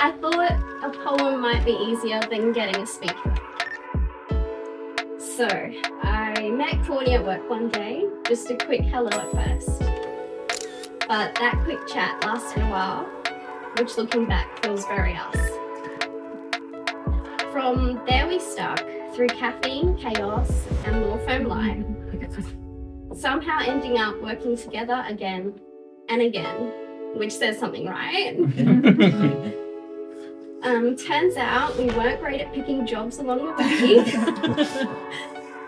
I thought a poem might be easier than getting a speaker. So I met Courtney at work one day, just a quick hello at first. But that quick chat lasted a while, which looking back feels very us. From there we stuck through caffeine, chaos, and more foam lime, somehow ending up working together again and again, which says something, right? Turns out we weren't great at picking jobs along the way,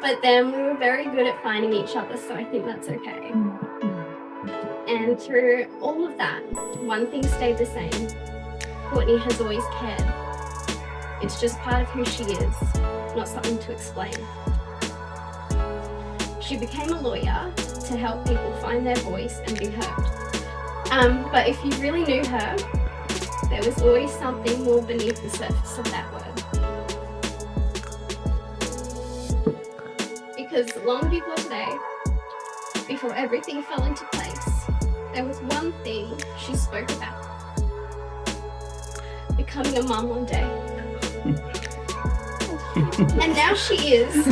but then we were very good at finding each other, so I think that's okay. And through all of that, one thing stayed the same. Courtney has always cared. It's just part of who she is, not something to explain. She became a lawyer to help people find their voice and be heard. But if you really knew her, there was always something more beneath the surface of that word. Because long before today, before everything fell into place, there was one thing she spoke about. Becoming a mum one day. And now she is,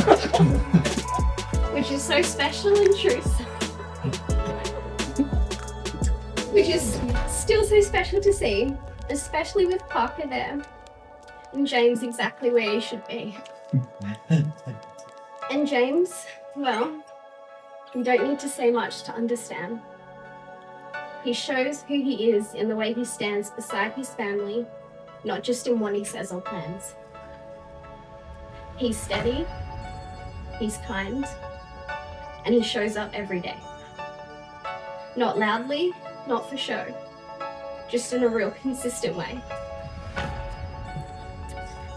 which is so special and true. Which is still so special to see, especially with Parker there, and James exactly where he should be. And James, well, you don't need to say much to understand. He shows who he is in the way he stands beside his family, not just in what he says or plans. He's steady, he's kind, and he shows up every day. Not loudly, not for show, just in a real consistent way.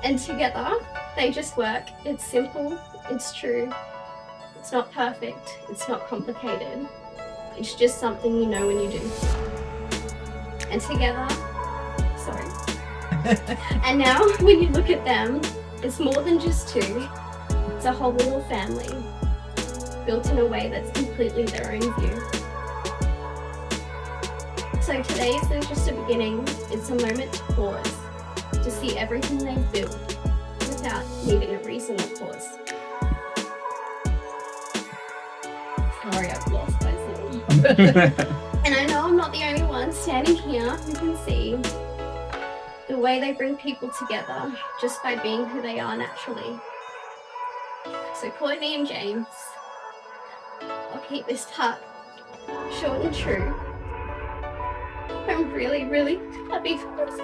And together, they just work. It's simple, it's true, it's not perfect, it's not complicated. It's just something you know when you do. And together, and now when you look at them, it's more than just two. It's a whole little family, built in a way that's completely their own view. So today isn't just a beginning, it's a moment to pause, to see everything they've built without needing a reason or pause. Sorry, I've lost myself. And I know I'm not the only one standing here who can see the way they bring people together just by being who they are naturally. So Courtney and James, I'll keep this part short and true. I'm really, really happy for this.